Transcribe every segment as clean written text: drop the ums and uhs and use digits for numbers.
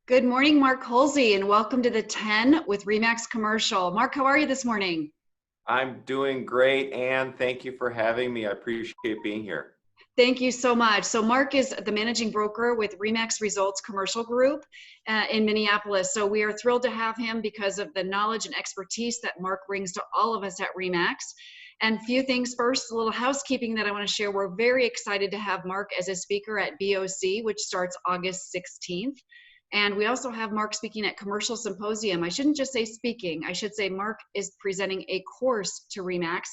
Good morning, Mark Holsey, and welcome to the 10 with Remax Commercial. Mark, how are you this morning? I'm doing great, Anne. Thank you for having me. I appreciate being here. Thank you so much. So Mark is the managing broker with Remax Results Commercial Group in Minneapolis. So we are thrilled to have him because of the knowledge and expertise that Mark brings to all of us at Remax. And few things first, a little housekeeping that I want to share. We're very excited to have Mark as a speaker at BOC, which starts August 16th. And we also have Mark speaking at Commercial Symposium. I shouldn't just say speaking, I should say Mark is presenting a course to Remax,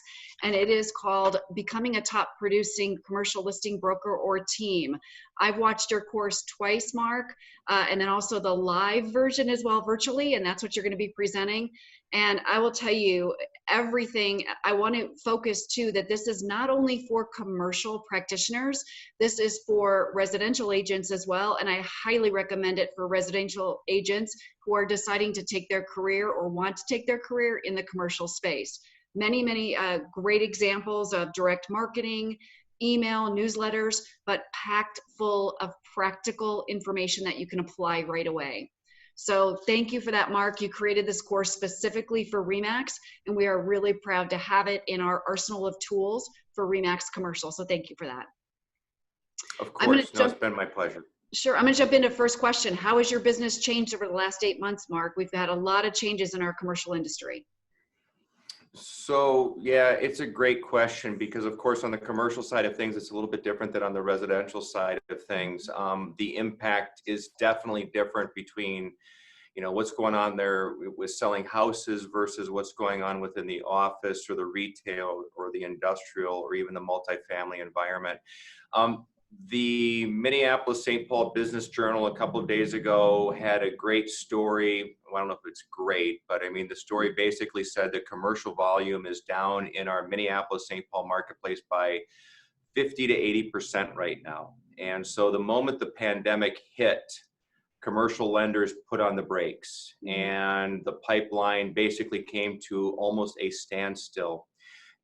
and it is called Becoming a Top Producing Commercial Listing Broker or Team. I've watched your course twice, Mark, and then also the live version as well virtually, and that's what you're going to be presenting. And I will tell you everything. I want to focus too that this is not only for commercial practitioners, this is for residential agents as well. And I highly recommend it for residential agents who are deciding to take their career or want to take their career in the commercial space. Many great examples of direct marketing, email, newsletters, but packed full of practical information that you can apply right away. So thank you for that, Mark. You created this course specifically for Remax, and we are really proud to have it in our arsenal of tools for Remax Commercial. So thank you for that. Of course. It's been my pleasure. Sure. I'm going to jump into first question. How has your business changed over the last 8 months, Mark? We've had a lot of changes in our commercial industry. So, yeah, it's a great question because, of course, on the commercial side of things, it's a little bit different than on the residential side of things. The impact is definitely different between, what's going on there with selling houses versus what's going on within the office or the retail or the industrial or even the multifamily environment. The Minneapolis-St. Paul Business Journal a couple of days ago had a great story. Well, I don't know if it's great, but I mean, the story basically said that commercial volume is down in our Minneapolis-St. Paul marketplace by 50 to 80% right now. And so the moment the pandemic hit, commercial lenders put on the brakes and the pipeline basically came to almost a standstill.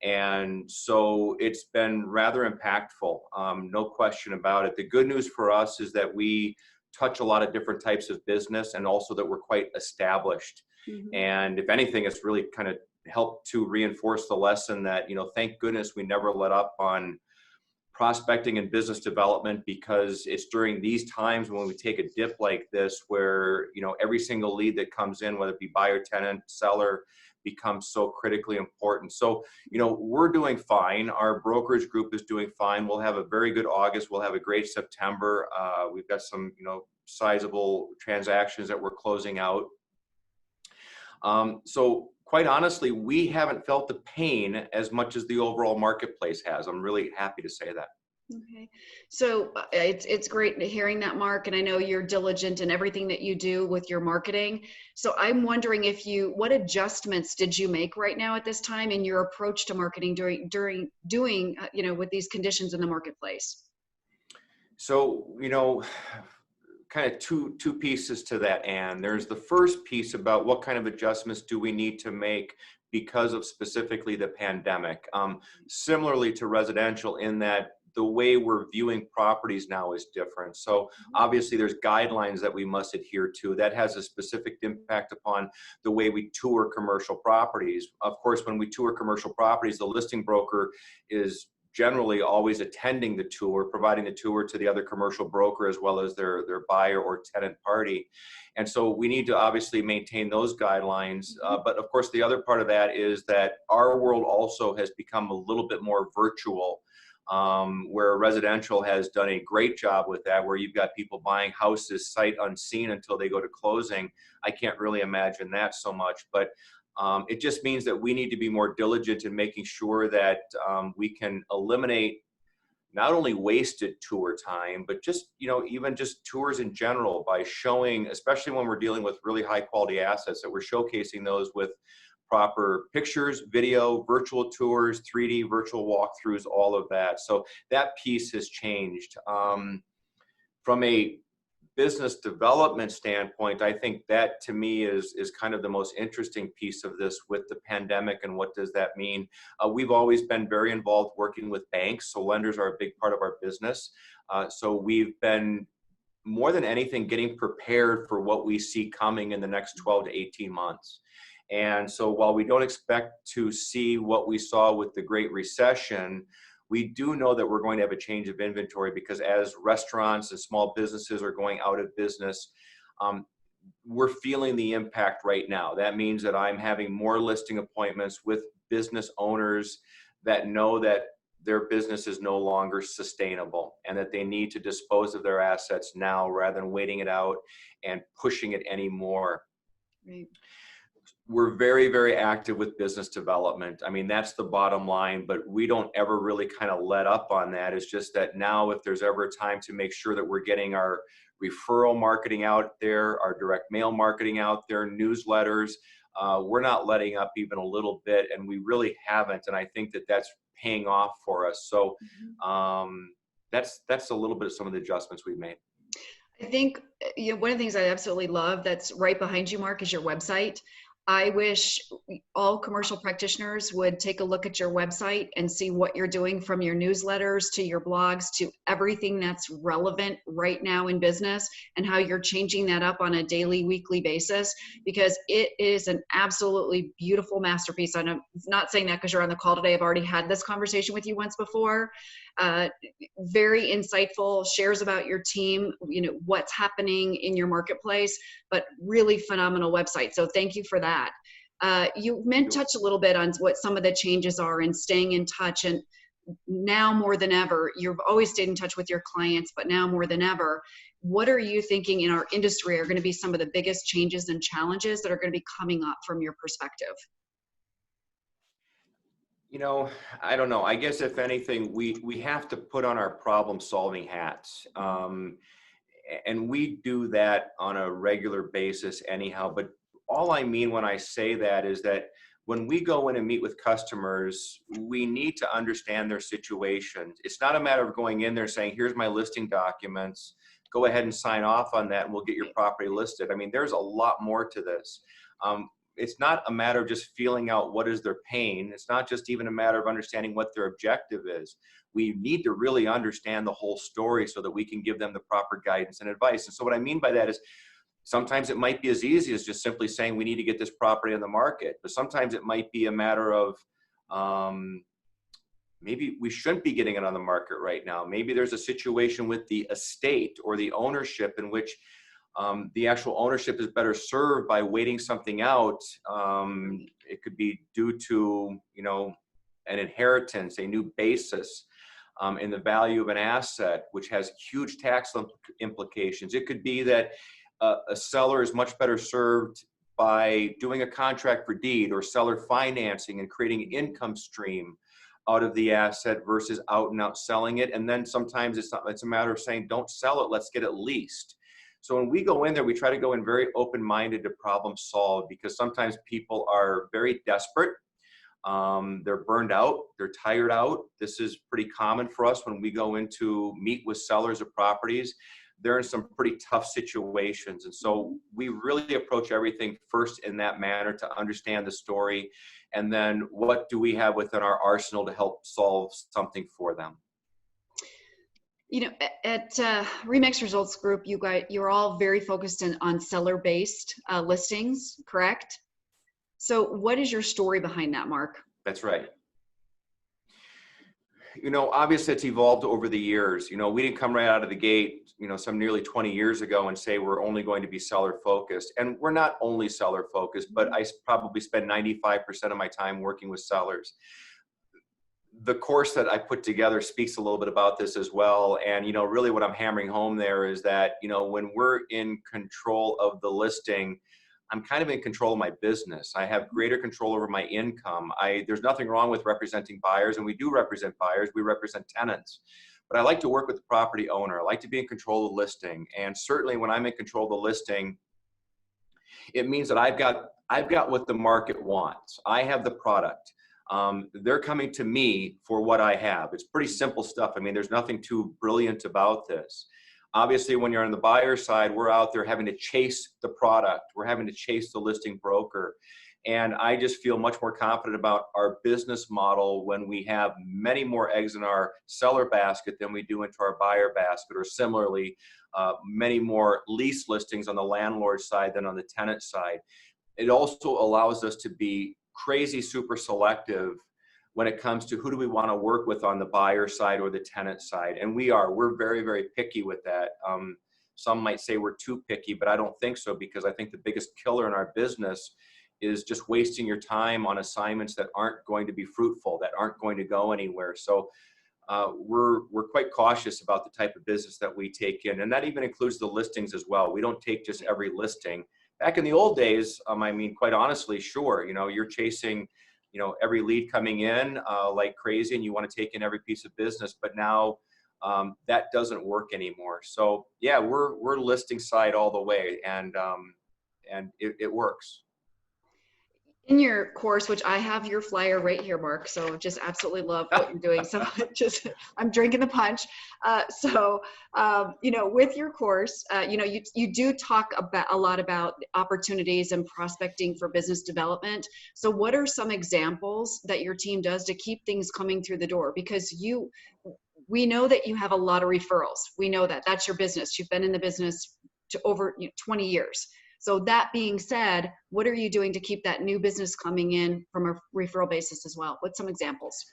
And so it's been rather impactful, no question about it. The good news for us is that we touch a lot of different types of business and also that we're quite established. And if anything, it's really kind of helped to reinforce the lesson that, thank goodness we never let up on prospecting and business development, because it's during these times when we take a dip like this where, every single lead that comes in, whether it be buyer, tenant, seller, becomes so critically important. So, we're doing fine. Our brokerage group is doing fine. We'll have a very good August. We'll have a great September. We've got some, sizable transactions that we're closing out. So quite honestly, we haven't felt the pain as much as the overall marketplace has. I'm really happy to say that. Okay. So it's great hearing that, Mark, and I know you're diligent in everything that you do with your marketing. So I'm wondering what adjustments did you make right now at this time in your approach to marketing during doing, with these conditions in the marketplace? So, kind of two pieces to that, Anne. There's the first piece about what kind of adjustments do we need to make because of specifically the pandemic. Similarly to residential, in that the way we're viewing properties now is different. So obviously there's guidelines that we must adhere to. That has a specific impact upon the way we tour commercial properties. Of course, when we tour commercial properties, the listing broker is generally always attending the tour, providing the tour to the other commercial broker as well as their buyer or tenant party. And so we need to obviously maintain those guidelines. But of course, the other part of that is that our world also has become a little bit more virtual, where residential has done a great job with that, where you've got people buying houses sight unseen until they go to closing. I can't really imagine that so much, but it just means that we need to be more diligent in making sure that we can eliminate not only wasted tour time, but just, even just tours in general by showing, especially when we're dealing with really high quality assets, that we're showcasing those with proper pictures, video, virtual tours, 3D virtual walkthroughs, all of that. So that piece has changed. From a business development standpoint, I think that to me is kind of the most interesting piece of this with the pandemic and what does that mean. We've always been very involved working with banks, so lenders are a big part of our business. So we've been more than anything, getting prepared for what we see coming in the next 12 to 18 months. And so while we don't expect to see what we saw with the Great Recession, we do know that we're going to have a change of inventory, because as restaurants and small businesses are going out of business, we're feeling the impact right now. That means that I'm having more listing appointments with business owners that know that their business is no longer sustainable and that they need to dispose of their assets now rather than waiting it out and pushing it anymore. Right. We're very, very active with business development. I mean, that's the bottom line, but we don't ever really kind of let up on that. It's just that now, if there's ever a time to make sure that we're getting our referral marketing out there, our direct mail marketing out there, newsletters, we're not letting up even a little bit, and we really haven't. And I think that that's paying off for us. So that's a little bit of some of the adjustments we've made. I think one of the things I absolutely love that's right behind you, Mark, is your website. I wish all commercial practitioners would take a look at your website and see what you're doing, from your newsletters to your blogs to everything that's relevant right now in business, and how you're changing that up on a daily, weekly basis, because it is an absolutely beautiful masterpiece. And I'm not saying that because you're on the call today. I've already had this conversation with you once before. Very insightful, shares about your team, what's happening in your marketplace, but really phenomenal website. So thank you for that. You touched a little bit on what some of the changes are in staying in touch. And now more than ever, you've always stayed in touch with your clients, but now more than ever, what are you thinking in our industry are going to be some of the biggest changes and challenges that are going to be coming up from your perspective? I don't know. I guess if anything, we have to put on our problem solving hats. And we do that on a regular basis anyhow. But all I mean when I say that is that when we go in and meet with customers, we need to understand their situation. It's not a matter of going in there saying, here's my listing documents, go ahead and sign off on that and we'll get your property listed. I mean, there's a lot more to this. It's not a matter of just feeling out what is their pain. It's not just even a matter of understanding what their objective is. We need to really understand the whole story so that we can give them the proper guidance and advice. And so what I mean by that is sometimes it might be as easy as just simply saying we need to get this property on the market. But sometimes it might be a matter of maybe we shouldn't be getting it on the market right now. Maybe there's a situation with the estate or the ownership in which the actual ownership is better served by waiting something out. It could be due to, an inheritance, a new basis in the value of an asset, which has huge tax implications. It could be that a seller is much better served by doing a contract for deed or seller financing and creating an income stream out of the asset versus out and out selling it. And then sometimes it's a matter of saying, don't sell it, let's get it leased. So when we go in there, we try to go in very open-minded to problem solve, because sometimes people are very desperate. They're burned out. They're tired out. This is pretty common for us when we go in to meet with sellers of properties. They're in some pretty tough situations. And so we really approach everything first in that manner to understand the story. And then what do we have within our arsenal to help solve something for them? At RE/MAX Results Group, you're all very focused on seller-based listings, correct? So what is your story behind that, Mark? That's right. Obviously it's evolved over the years. We didn't come right out of the gate, some nearly 20 years ago and say we're only going to be seller focused. And we're not only seller focused, but I probably spend 95% of my time working with sellers. The course that I put together speaks a little bit about this as well. And, really what I'm hammering home there is that, when we're in control of the listing, I'm kind of in control of my business. I have greater control over my income. There's nothing wrong with representing buyers, and we do represent buyers. We represent tenants. But I like to work with the property owner. I like to be in control of the listing. And certainly when I'm in control of the listing, it means that I've got what the market wants. I have the product. They're coming to me for what I have. It's pretty simple stuff. I mean, there's nothing too brilliant about this. Obviously, when you're on the buyer side, we're out there having to chase the product. We're having to chase the listing broker. And I just feel much more confident about our business model when we have many more eggs in our seller basket than we do into our buyer basket, or similarly, many more lease listings on the landlord side than on the tenant side. It also allows us to be crazy super selective when it comes to who do we want to work with on the buyer side or the tenant side. And we're very, very picky with that. Some might say we're too picky, but I don't think so, because I think the biggest killer in our business is just wasting your time on assignments that aren't going to be fruitful, that aren't going to go anywhere. So we're quite cautious about the type of business that we take in, and that even includes the listings as well. We don't take just every listing. Back in the old days, I mean, quite honestly, sure, you're chasing, every lead coming in like crazy, and you want to take in every piece of business. But now that doesn't work anymore. So yeah, we're listing side all the way, and it works. In your course, which I have your flyer right here, Mark, so just absolutely love what you're doing. So I'm drinking the punch. With your course, you do talk about a lot about opportunities and prospecting for business development. So what are some examples that your team does to keep things coming through the door? Because we know that you have a lot of referrals. We know that that's your business. You've been in the business to over 20 years. So that being said, what are you doing to keep that new business coming in from a referral basis as well? What's some examples?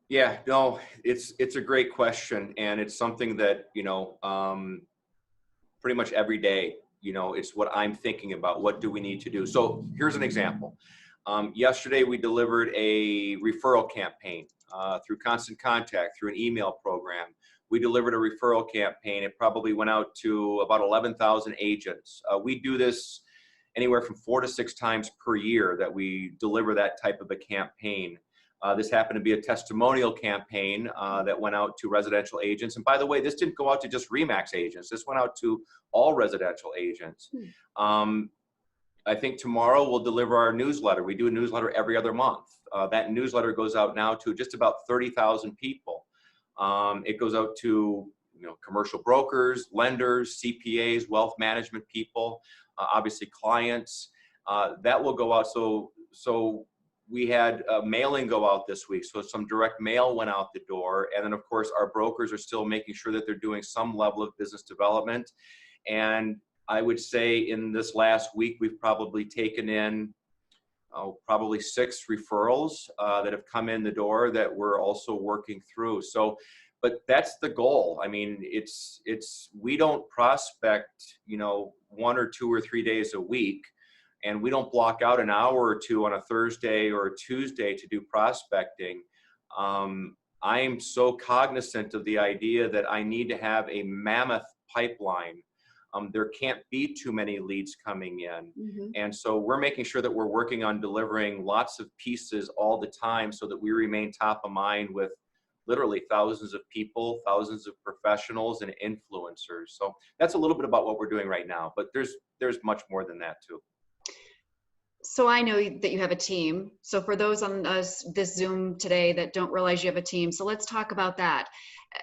Yeah, no, it's a great question, and it's something that pretty much every day, it's what I'm thinking about. What do we need to do? So here's an example. Yesterday we delivered a referral campaign through Constant Contact, through an email program. We delivered a referral campaign. It probably went out to about 11,000 agents. We do this anywhere from 4 to 6 times per year that we deliver that type of a campaign. This happened to be a testimonial campaign that went out to residential agents. And by the way, this didn't go out to just RE/MAX agents. This went out to all residential agents. I think tomorrow we'll deliver our newsletter. We do a newsletter every other month. That newsletter goes out now to just about 30,000 people. It goes out to commercial brokers, lenders, CPAs, wealth management people, obviously clients. That will go out. So we had a mailing go out this week. So some direct mail went out the door. And then of course our brokers are still making sure that they're doing some level of business development. And I would say in this last week, we've probably taken in probably 6 referrals that have come in the door that we're also working through. So, but that's the goal. I mean, we don't prospect, 1 or 2 or 3 days a week, and we don't block out an hour or two on a Thursday or a Tuesday to do prospecting. I am so cognizant of the idea that I need to have a mammoth pipeline. There can't be too many leads coming in. Mm-hmm. And so we're making sure that we're working on delivering lots of pieces all the time so that we remain top of mind with literally thousands of people, thousands of professionals and influencers. So that's a little bit about what we're doing right now, but there's much more than that too. So I know that you have a team. So for those on this Zoom today that don't realize you have a team, so let's talk about that.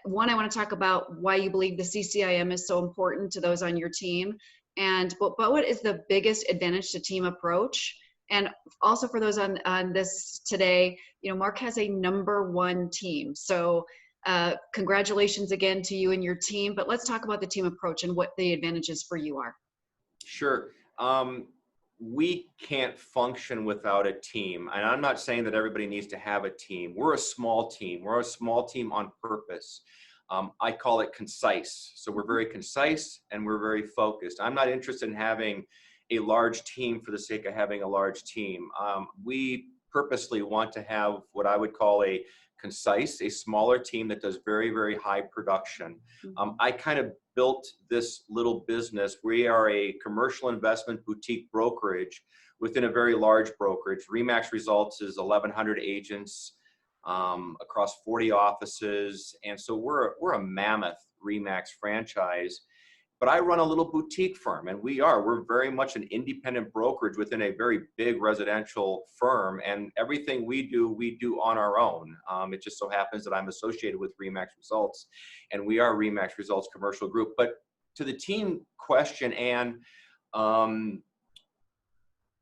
One, I want to talk about why you believe the CCIM is so important to those on your team, but what is the biggest advantage to team approach? And also for those on this today, Mark has a #1 team. So congratulations again to you and your team. But let's talk about the team approach and what the advantages for you are. Sure. We can't function without a team. And I'm not saying that everybody needs to have a team. We're a small team. We're a small team on purpose. I call it concise. So we're very concise and we're very focused. I'm not interested in having a large team for the sake of having a large team. We purposely want to have what I would call a smaller team that does very, very high production. I kind of built this little business. We are a commercial investment boutique brokerage within a very large brokerage. RE/MAX Results is 1,100 agents across 40 offices. And so we're a mammoth RE/MAX franchise. But I run a little boutique firm, and we're very much an independent brokerage within a very big residential firm, and everything we do on our own. It just so happens that I'm associated with RE/MAX Results, and we are RE/MAX Results Commercial Group. But to the team question, Ann,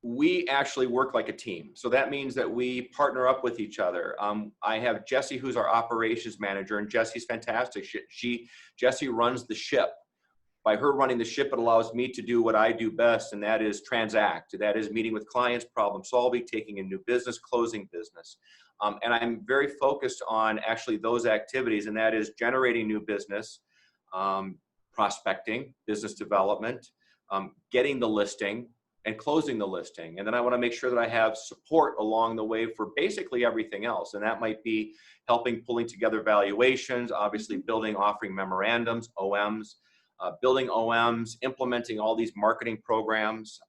we actually work like a team. So that means that we partner up with each other. I have Jesse, who's our operations manager, and Jesse's fantastic. Jesse runs the ship. By her running the ship, it allows me to do what I do best, and that is transact. That is meeting with clients, problem solving, taking in new business, closing business. And I'm very focused on actually those activities, and that is generating new business, prospecting, business development, getting the listing, and closing the listing. And then I want to make sure that I have support along the way for basically everything else. And that might be helping pulling together valuations, obviously building, offering memorandums, OMs, building OMs, implementing all these marketing programs.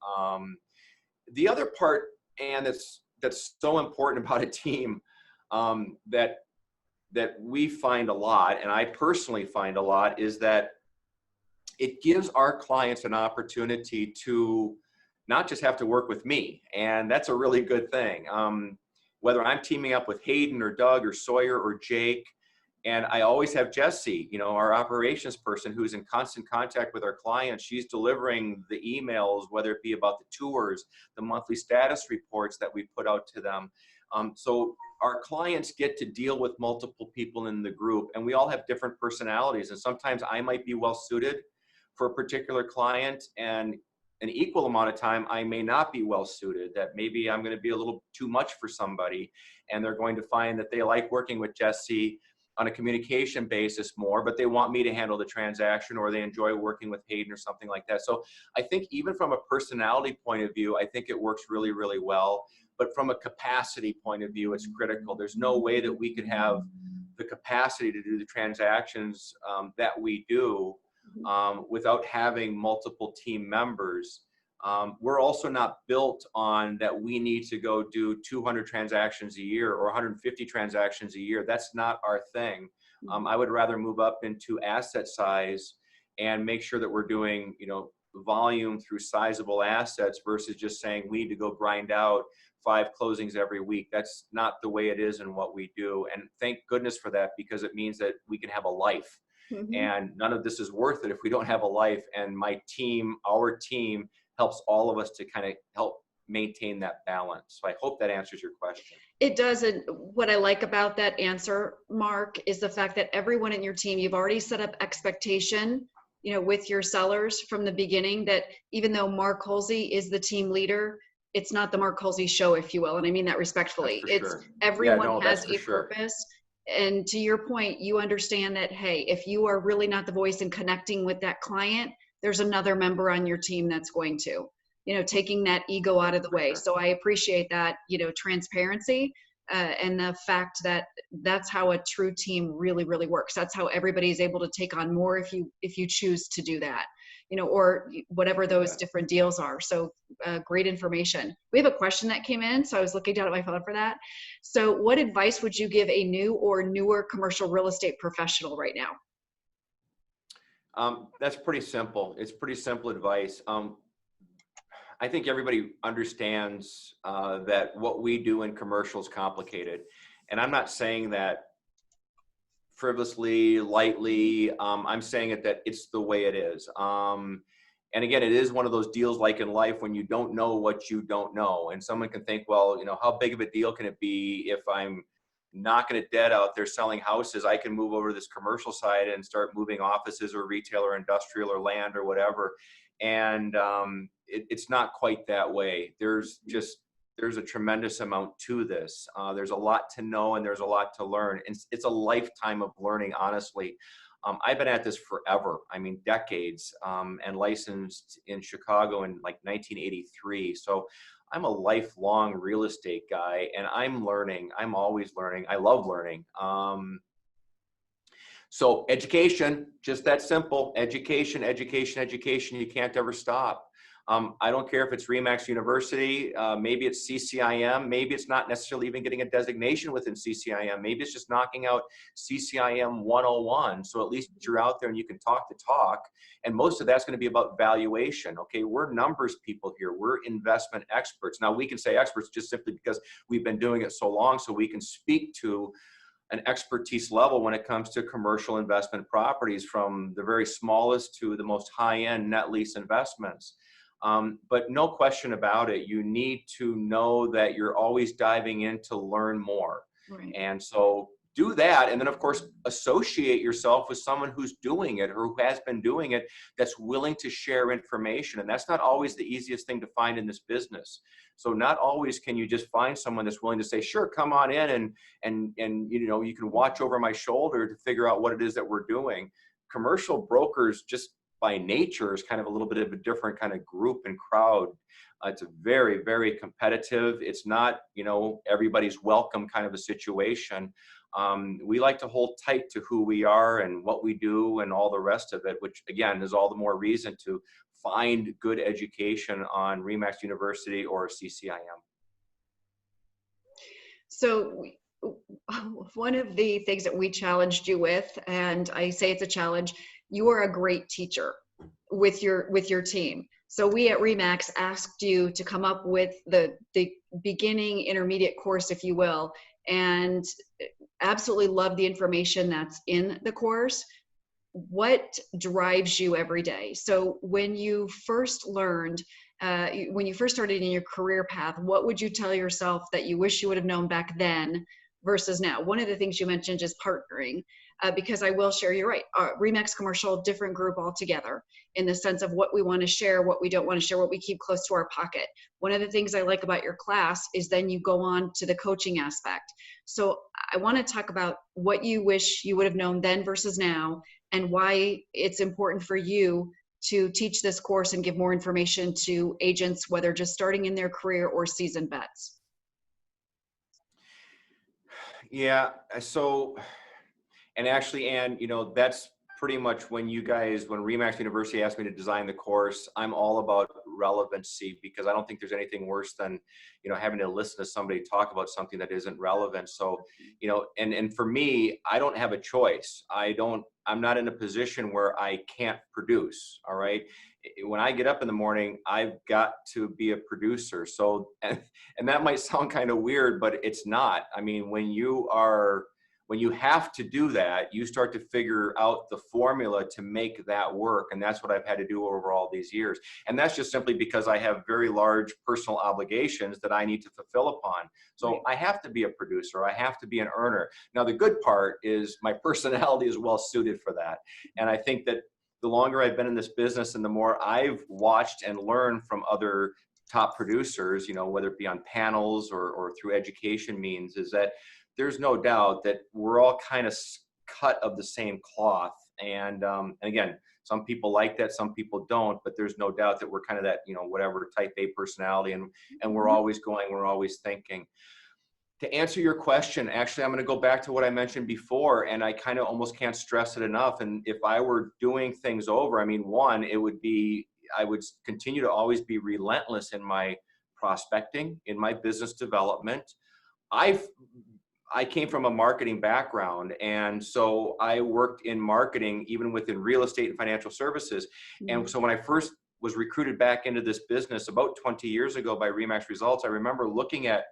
The other part, and that's so important about a team, that we find a lot, and I personally find a lot, is that it gives our clients an opportunity to not just have to work with me. And that's a really good thing. Whether I'm teaming up with Hayden or Doug or Sawyer or Jake, and I always have Jessie, our operations person, who's in constant contact with our clients. She's delivering the emails, whether it be about the tours, the monthly status reports that we put out to them. So our clients get to deal with multiple people in the group, and we all have different personalities. And sometimes I might be well suited for a particular client, and an equal amount of time I may not be well suited, that maybe I'm going to be a little too much for somebody, and they're going to find that they like working with Jesse on a communication basis more, but they want me to handle the transaction, or they enjoy working with Hayden or something like that. So I think even from a personality point of view, I think it works really, really well. But from a capacity point of view, it's critical. There's no way that we could have the capacity to do the transactions that we do without having multiple team members. We're also not built on that we need to go do 200 transactions a year or 150 transactions a year. That's not our thing. I would rather move up into asset size and make sure that we're doing, volume through sizable assets versus just saying we need to go grind out 5 closings every week. That's not the way it is in what we do. And thank goodness for that, because it means that we can have a life. And none of this is worth it if we don't have a life. And our team helps all of us to kind of help maintain that balance. So I hope that answers your question. It does. And what I like about that answer, Mark, is the fact that everyone in your team, you've already set up expectation, with your sellers from the beginning, that even though Mark Halsey is the team leader, it's not the Mark Halsey show, if you will. And I mean that respectfully. It's sure. Everyone has a purpose. And to your point, you understand that, hey, if you are really not the voice and connecting with that client, there's another member on your team that's going to, taking that ego out of the way. So I appreciate that, transparency and the fact that that's how a true team really, really works. That's how everybody is able to take on more if you choose to do that, or whatever those different deals are. So great information. We have a question that came in, so I was looking down at my phone for that. So what advice would you give a new or newer commercial real estate professional right now? That's pretty simple. It's pretty simple advice. I think everybody understands that what we do in commercial is complicated. And I'm not saying that frivolously, lightly. I'm saying that it's the way it is. And again, it is one of those deals like in life when you don't know what you don't know. And someone can think, well, how big of a deal can it be if I'm knocking it dead out there selling houses? I can move over to this commercial side and start moving offices or retail or industrial or land or whatever. And it's not quite that way. There's a tremendous amount to this. There's a lot to know and there's a lot to learn. It's a lifetime of learning, honestly. I've been at this forever. I mean, decades, and licensed in Chicago in like 1983. So I'm a lifelong real estate guy, and I'm learning. I'm always learning. I love learning. So education, just that simple. Education, education, education. You can't ever stop. I don't care if it's RE/MAX University, maybe it's CCIM, maybe it's not necessarily even getting a designation within CCIM, maybe it's just knocking out CCIM 101, so at least you're out there and you can talk the talk, and most of that's going to be about valuation. Okay, we're numbers people here, we're investment experts. Now we can say experts just simply because we've been doing it so long, so we can speak to an expertise level when it comes to commercial investment properties, from the very smallest to the most high-end net lease investments. But no question about it, you need to know that you're always diving in to learn more. Right. And so do that. And then, of course, associate yourself with someone who's doing it or who has been doing it that's willing to share information. And that's not always the easiest thing to find in this business. So not always can you just find someone that's willing to say, sure, come on in and you know, you can watch over my shoulder to figure out what it is that we're doing. Commercial brokers just by nature is kind of a little bit of a different kind of group and crowd. It's a very, very competitive. It's not, you know, everybody's welcome kind of a situation. We like to hold tight to who we are and what we do and all the rest of it, which again is all the more reason to find good education on RE/MAX University or CCIM. So one of the things that we challenged you with, and I say it's a challenge, you are a great teacher with your team. So we at RE/MAX asked you to come up with the beginning intermediate course, if you will, and absolutely love the information that's in the course. What drives you every day? So when you first learned, when you first started in your career path, what would you tell yourself that you wish you would have known back then versus now? One of the things you mentioned is partnering, because I will share, you're right, RE/MAX Commercial, different group altogether in the sense of what we want to share, what we don't want to share, what we keep close to our pocket. One of the things I like about your class is then you go on to the coaching aspect. So I want to talk about what you wish you would have known then versus now, and why it's important for you to teach this course and give more information to agents, whether just starting in their career or seasoned vets. Yeah, so, and actually, Ann, you know, that's pretty much when RE/MAX University asked me to design the course, I'm all about relevancy, because I don't think there's anything worse than, you know, having to listen to somebody talk about something that isn't relevant. So, you know, and for me, I don't have a choice. I'm not in a position where I can't produce. All right. When I get up in the morning, I've got to be a producer. So, and that might sound kind of weird, but it's not. I mean, when you have to do that, you start to figure out the formula to make that work. And that's what I've had to do over all these years. And that's just simply because I have very large personal obligations that I need to fulfill upon. So Right. I have to be a producer. I have to be an earner. Now, the good part is my personality is well suited for that. And I think that the longer I've been in this business and the more I've watched and learned from other top producers, you know, whether it be on panels or through education means, is that there's no doubt that we're all kind of cut of the same cloth. And again, some people like that, some people don't, but there's no doubt that we're kind of that, you know, whatever type A personality, and we're always going, we're always thinking. To answer your question, actually, I'm going to go back to what I mentioned before, and I kind of almost can't stress it enough. And if I were doing things over, I mean, one, I would continue to always be relentless in my prospecting, in my business development. I came from a marketing background, and so I worked in marketing even within real estate and financial services. And so when I first was recruited back into this business about 20 years ago by RE/MAX Results, I remember looking at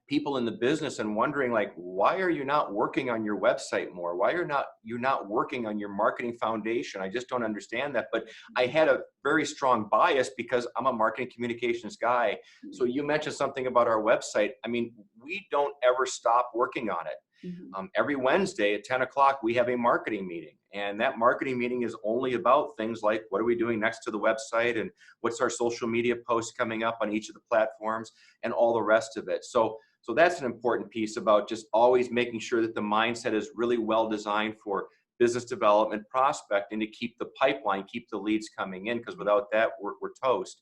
people in the business and wondering, like, why are you not working on your website more? Why are you not working on your marketing foundation? I just don't understand that. But I had a very strong bias because I'm a marketing communications guy. So you mentioned something about our website. I mean, we don't ever stop working on it. Every Wednesday at 10 o'clock, we have a marketing meeting. And that marketing meeting is only about things like, what are we doing next to the website? And what's our social media posts coming up on each of the platforms and all the rest of it. So that's an important piece about just always making sure that the mindset is really well designed for business development, prospecting, to keep the pipeline, keep the leads coming in, because without that, we're toast.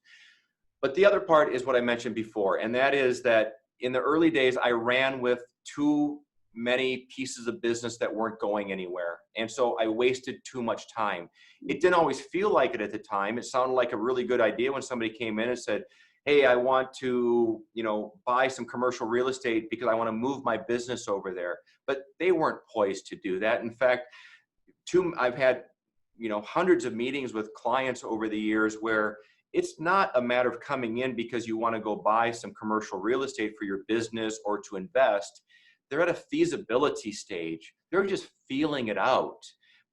But the other part is what I mentioned before, and that is that in the early days, I ran with too many pieces of business that weren't going anywhere. And so I wasted too much time. It didn't always feel like it at the time. It sounded like a really good idea when somebody came in and said, hey, I want to, you know, buy some commercial real estate because I want to move my business over there. But they weren't poised to do that. In fact, I've had, you know, hundreds of meetings with clients over the years where it's not a matter of coming in because you want to go buy some commercial real estate for your business or to invest. They're at a feasibility stage. They're just feeling it out.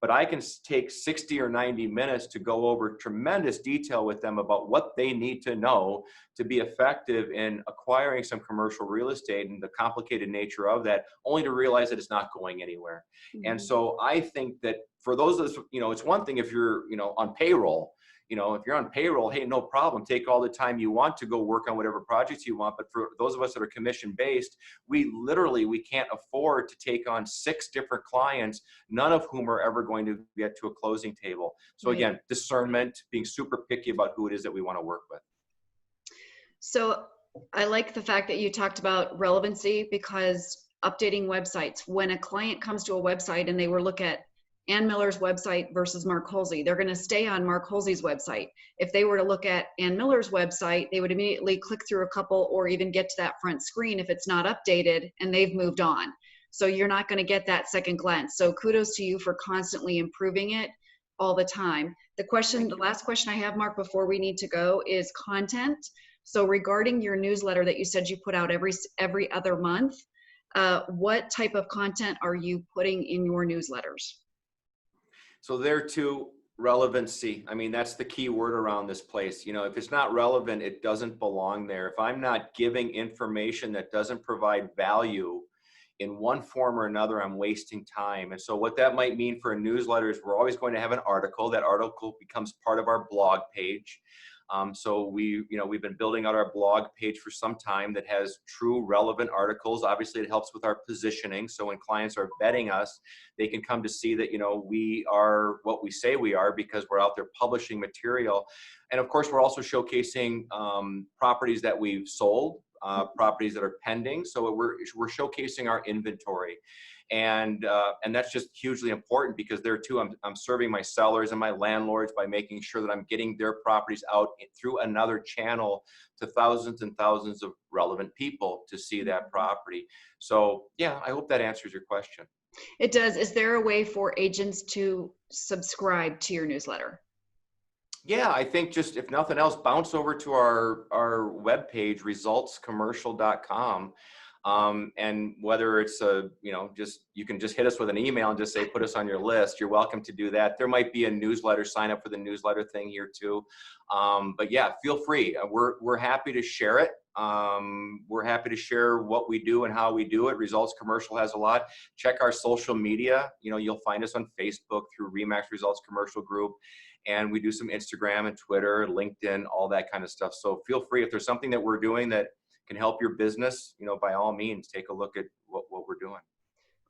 but I can take 60 or 90 minutes to go over tremendous detail with them about what they need to know to be effective in acquiring some commercial real estate and the complicated nature of that, only to realize that it's not going anywhere. And so I think that for those of us, it's one thing if you're, on payroll. If you're on payroll, hey, no problem. Take all the time you want to go work on whatever projects you want. But for those of us that are commission based, we can't afford to take on 6 different clients, none of whom are ever going to get to a closing table. So again, discernment, being super picky about who it is that we want to work with. So I like the fact that you talked about relevancy, because updating websites, when a client comes to a website and they were look at Ann Miller's website versus Mark Holsey, they're going to stay on Mark Holsey's website. If they were to look at Ann Miller's website, they would immediately click through a couple or even get to that front screen if it's not updated and they've moved on. So you're not going to get that second glance. So kudos to you for constantly improving it all the time. The last question I have, Mark, before we need to go is content. So regarding your newsletter that you said you put out every other month, what type of content are you putting in your newsletters? So there too, relevancy. I mean, that's the key word around this place. If it's not relevant, it doesn't belong there. If I'm not giving information that doesn't provide value in one form or another, I'm wasting time. And so what that might mean for a newsletter is we're always going to have an article. That article becomes part of our blog page. So we've been building out our blog page for some time that has true relevant articles. Obviously, it helps with our positioning. So when clients are vetting us, they can come to see that, we are what we say we are because we're out there publishing material. And of course, we're also showcasing properties that we've sold, properties that are pending. So we're showcasing our inventory. And that's just hugely important because there too, I'm serving my sellers and my landlords by making sure that I'm getting their properties out through another channel to thousands and thousands of relevant people to see that property. So yeah, I hope that answers your question. It does. Is there a way for agents to subscribe to your newsletter? Yeah, I think just if nothing else, bounce over to our webpage, resultscommercial.com. And whether it's you can just hit us with an email and just say, put us on your list. You're welcome to do that. There might be a newsletter, sign up for the newsletter thing here too. But yeah, feel free. We're happy to share it. We're happy to share what we do and how we do it. Results Commercial has a lot. Check our social media. You'll find us on Facebook through RE/MAX Results Commercial Group. And we do some Instagram and Twitter, LinkedIn, all that kind of stuff. So feel free, if there's something that we're doing that can help your business, by all means, take a look at what we're doing.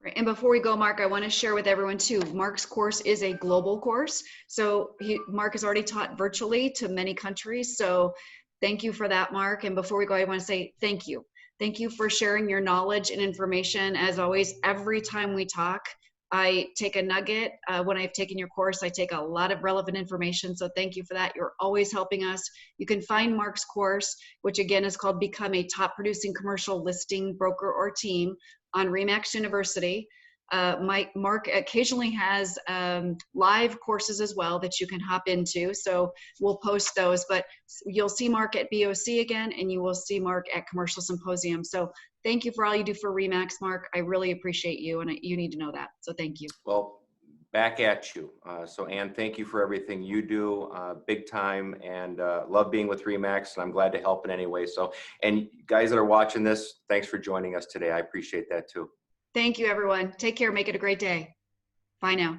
Great. And before we go, Mark, I want to share with everyone too, Mark's course is a global course. So Mark has already taught virtually to many countries. So thank you for that, Mark. And before we go, I want to say thank you. Thank you for sharing your knowledge and information. As always, every time we talk, I take a nugget. When I've taken your course, I take a lot of relevant information. So thank you for that. You're always helping us. You can find Mark's course, which again is called Become a Top Producing Commercial Listing Broker or Team, on RE/MAX University. Mark occasionally has live courses as well that you can hop into. So we'll post those, but you'll see Mark at BOC again, and you will see Mark at Commercial Symposium. So thank you for all you do for RE/MAX, Mark. I really appreciate you, and you need to know that. So thank you. Well, back at you. So Ann, thank you for everything you do, big time, and love being with RE/MAX, and I'm glad to help in any way. So, and guys that are watching this, thanks for joining us today. I appreciate that too. Thank you, everyone. Take care. Make it a great day. Bye now.